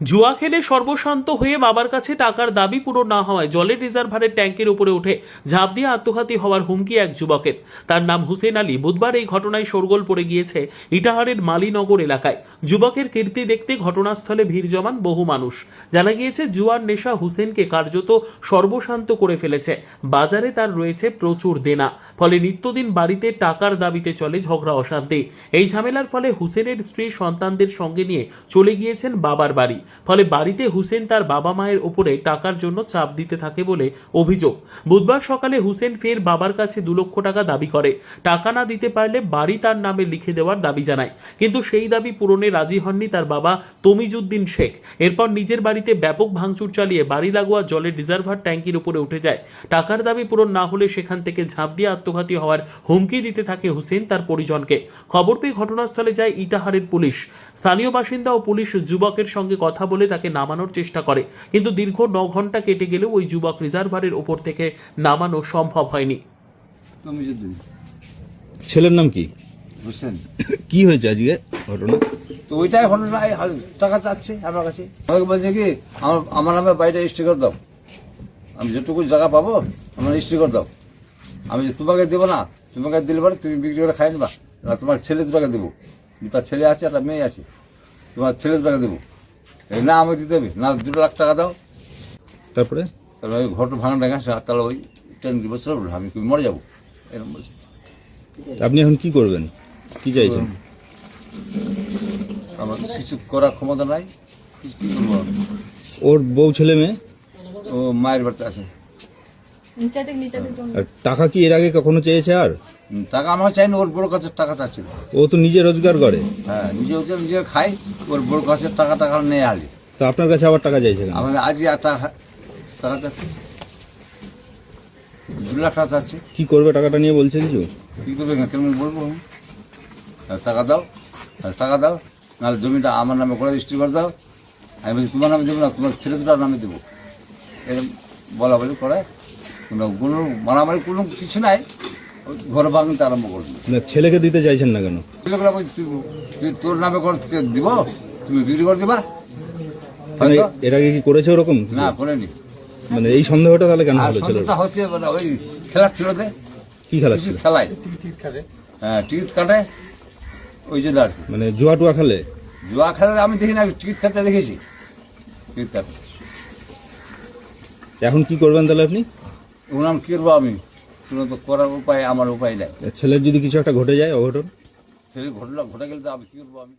জুয়া খেলে সর্বশান্ত হয়ে বাবার কাছে টাকার দাবি পূরণ না হওয়ায় জলের রিজার্ভারের ট্যাঙ্কের উপরে উঠে ঝাঁপ দিয়ে আত্মঘাতী হওয়ার হুমকি এক যুবকের। তার নাম হুসেন আলী। বুধবার এই ঘটনায় শোরগোল পড়ে গিয়েছে ইটাহারের মালিনগর এলাকায়। যুবকের কীর্তি দেখতে ঘটনাস্থলে ভিড় জমান বহু মানুষ। জানা গিয়েছে জুয়ার নেশা হুসেনকে কার্যত সর্বশান্ত করে ফেলেছে। বাজারে তার রয়েছে প্রচুর দেনা, ফলে নিত্যদিন বাড়িতে টাকার দাবিতে চলে ঝগড়া অশান্তি। এই ঝামেলার ফলে হুসেনের স্ত্রী সন্তানদের সঙ্গে নিয়ে চলে গিয়েছেন বাবার বাড়ি। ফলে বাড়িতে হুসেন তার বাবা মায়ের উপরে টাকার জন্য চাপ দিতে থাকে বলে অভিযোগ। বুধবার সকালে হুসেন ফের বাবার কাছে 2 লক্ষ টাকা দাবি করে। টাকা না দিতে পারলে বাড়ি তার নামে লিখে দেওয়ার দাবি জানায়, কিন্তু সেই দাবি পূরণে রাজি হননি তার বাবা তমিজউদ্দিন শেখ। এরপর নিজের বাড়িতে ব্যাপক ভাঙচুর চালিয়ে বাড়ি লাগোয়া জলের রিজার্ভার ট্যাঙ্কির উপরে উঠে যায়। টাকার দাবি পূরণ না হলে সেখান থেকে ঝাঁপ দিয়ে আত্মঘাতী হওয়ার হুমকি দিতে থাকে হুসেন তার পরিজনকে। খবর পেয়ে ঘটনাস্থলে যায় ইটাহারের পুলিশ। স্থানীয় বাসিন্দা ও পুলিশ যুবকের সঙ্গে কথা বলে তাকে নামানোর চেষ্টা করে, কিন্তু দীর্ঘ 9 ঘন্টা কেটে গেলেও ওই যুবক রিজার্ভারের উপর থেকে নামানো সম্ভব হয়নি। ছেলের নাম কি? হোসেন। কি হয়েছে আজকে ঘটনা? তো ওইটাই ঘটনা, টাকা চাচ্ছে আমার কাছে। আমাকে বলছে কি আমার নামে বাড়িটা রেজিস্ট্রি করে দাও, আমি যেটুকু জায়গা পাবো আমার রেজিস্ট্রি করে দাও। আমি যে তোমাকে দেবো না, তোমাকে দিলে পরে তুমি বিক্রি করে খাই নেবা, তোমার ছেলে 2 টাকা দেবো। তার ছেলে আছে, একটা মেয়ে আছে, তোমার ছেলে 2 টাকা দেবো। এই না আমাকে দিতে হবে, না 2 লাখ টাকা দাও। তারপরে তাহলে ওই ঘরটা ভাঙা টাকা, তাহলে ওই 10 বছর আমি মরে যাবো, এরকম বলছে। আপনি এখন কি করবেন, কি চাইছেন? আমার কিছু করার ক্ষমতা নাই, কিছু কি করবো আমি? ওর বউ ছেলে মেয়ে? ও মায়ের বাড়িতে আছে। আর টাকা কি এর আগে কখনো চেয়েছে? আর টাকা আমার চাই না, ওর বড় কাছে টাকা চাচ্ছিল। ও তো নিজে রোজগার করে। হ্যাঁ, নিজে খাই, ওর বড় কাছে টাকা নেই আলি। তো আপনার কাছে আবার টাকা চাইছে কেন? আমাদের আজকে টাকা চাচ্ছে, 2 লাখ টাকা চাচ্ছে। কি করবে টাকাটা নিয়ে বলছে কিছু? কি করবে কেমন বলবো আমি? টাকা দাও, টাকা দাও, নাহলে জমিটা আমার নামে করে রেজিস্ট্রি করে দাও। আমি বলছি তোমার নামে দেবো না, তোমার ছেলে 2টার নামে দেবো। এরকম বলা বলি করে, কোনো মারামারি কোনো কিছু নাই। ঘরে ভাঙতে আরম্ভ করবি না, ছেলেকে দিতে চাইছেন না কেন? তুই তোর নামে করে দিব, তুমি বিক্রি করে দিবা। মানে এর আগে কি করেছে ওরকম? না, করেনি। মানে এই সন্দেহটা তাহলে কেন হলো? সন্দেহটা হচ্ছে ওই খেলার ছিল, কি খেলা ছিল? খেলায় হ্যাঁ টিকিট কাটে, ওই জন্য আর কি। মানে জুয়া টুয়া খেলে? জুয়া খেলা আমি দেখি না, টিকিট কাটতে দেখেছি, টিকিট কাটে। এখন কি করবেন তাহলে আপনি? ওনাম কি করবো আমি, কোনো তো করার উপায় আমার উপায় নাই। ছেলের যদি কিছু একটা ঘটে যায়, অঘটন? ছেলে ঘটনা ঘটে গেলে তো আমি কি করবো আমি?